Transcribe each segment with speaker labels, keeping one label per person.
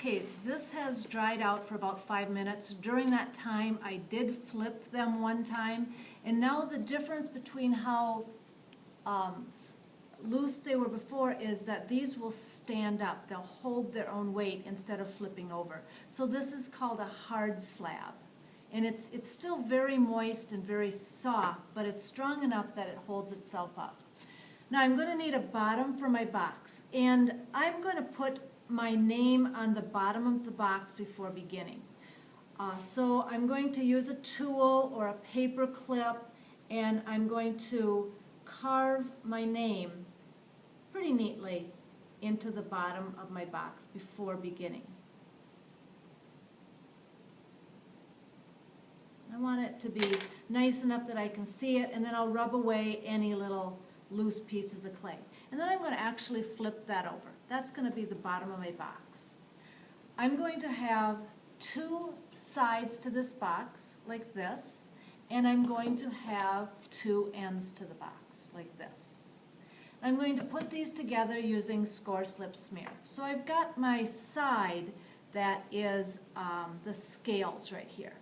Speaker 1: Okay, this has dried out for about 5 minutes. During that time, I did flip them one time, and now the difference between how loose they were before is that these will stand up. They'll hold their own weight instead of flipping over. So this is called a hard slab. And it's still very moist and very soft, but it's strong enough that it holds itself up. Now I'm going to need a bottom for my box, and I'm going to put my name on the bottom of the box before beginning. So I'm going to use a tool or a paper clip, and I'm going to carve my name pretty neatly into the bottom of my box before beginning. I want it to be nice enough that I can see it, and then I'll rub away any little loose pieces of clay. And then I'm going to actually flip that over. That's going to be the bottom of my box. I'm going to have two sides to this box, like this, and I'm going to have two ends to the box, like this. I'm going to put these together using score slip smear. So I've got my side that is the scales right here.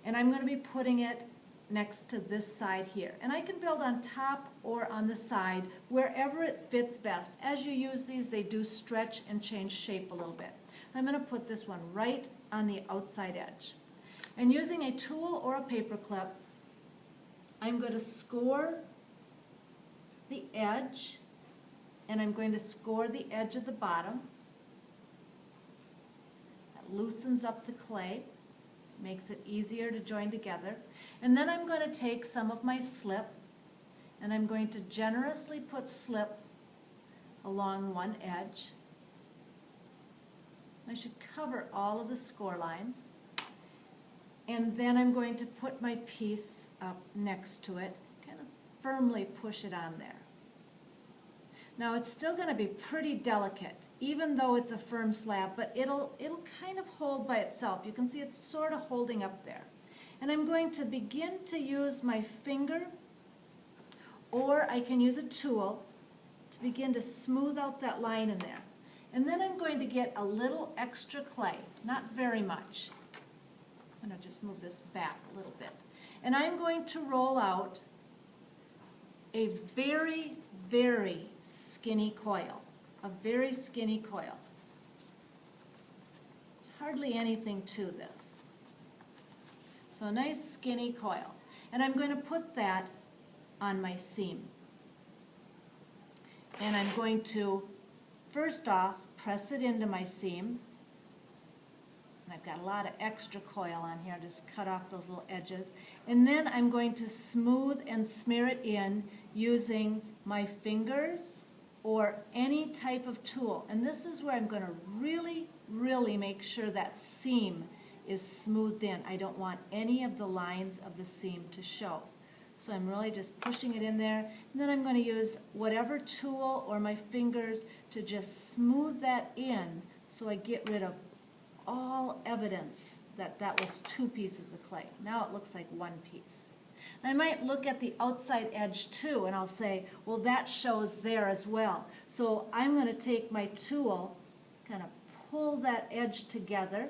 Speaker 1: And I'm going to be putting it next to this side here. And I can build on top or on the side, wherever it fits best. As you use these, they do stretch and change shape a little bit. I'm going to put this one right on the outside edge. And using a tool or a paper clip, I'm going to score the edge, and I'm going to score the edge of the bottom. That loosens up the clay. Makes it easier to join together. And then I'm going to take some of my slip, and I'm going to generously put slip along one edge. I should cover all of the score lines. And then I'm going to put my piece up next to it, kind of firmly push it on there. Now it's still going to be pretty delicate, even though it's a firm slab, but it'll kind of hold by itself. You can see it's sort of holding up there. And I'm going to begin to use my finger, or I can use a tool to begin to smooth out that line in there. And then I'm going to get a little extra clay, not very much. I'm going to just move this back a little bit. And I'm going to roll out a very, very skinny coil, a very skinny coil. There's hardly anything to this. So a nice skinny coil. And I'm going to put that on my seam. And I'm going to, first off, press it into my seam. And I've got a lot of extra coil on here, just cut off those little edges. And then I'm going to smooth and smear it in using my fingers or any type of tool. And this is where I'm going to really, really make sure that seam is smoothed in. I don't want any of the lines of the seam to show. So I'm really just pushing it in there. And then I'm going to use whatever tool or my fingers to just smooth that in so I get rid of all evidence that that was two pieces of clay. Now it looks like one piece. I might look at the outside edge too, and I'll say, well, that shows there as well. So I'm going to take my tool, kind of pull that edge together,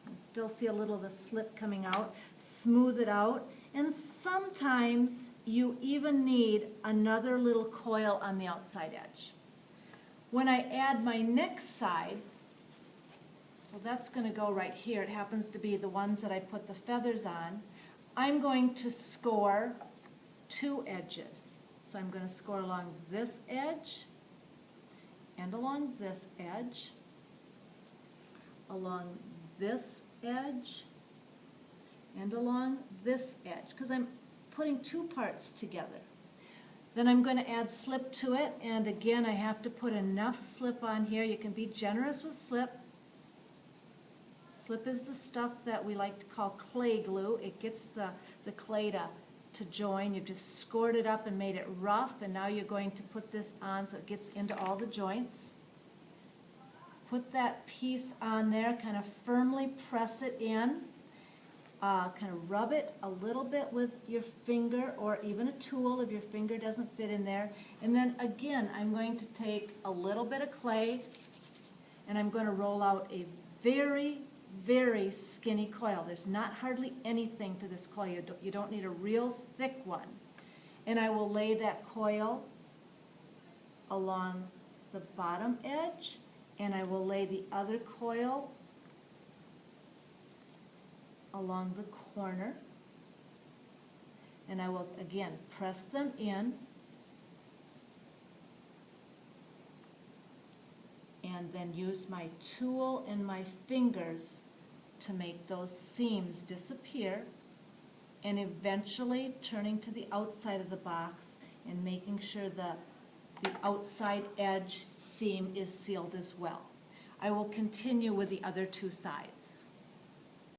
Speaker 1: and still see a little of the slip coming out, smooth it out, and sometimes you even need another little coil on the outside edge. When I add my next side, so that's going to go right here. It happens to be the ones that I put the feathers on. I'm going to score two edges. So I'm going to score along this edge and along this edge, along this edge, and along this edge, because I'm putting two parts together. Then I'm going to add slip to it, and again I have to put enough slip on here. You can be generous with slip. Slip is the stuff that we like to call clay glue. It gets the clay to join. You've just scored it up and made it rough, and now you're going to put this on so it gets into all the joints. Put that piece on there, kind of firmly press it in, kind of rub it a little bit with your finger or even a tool if your finger doesn't fit in there. And then again, I'm going to take a little bit of clay, and I'm going to roll out a very, very skinny coil. There's not hardly anything to this coil. You don't need a real thick one. And I will lay that coil along the bottom edge, and I will lay the other coil along the corner, and I will again press them in and then use my tool and my fingers to make those seams disappear, and eventually turning to the outside of the box and making sure the outside edge seam is sealed as well. I will continue with the other two sides.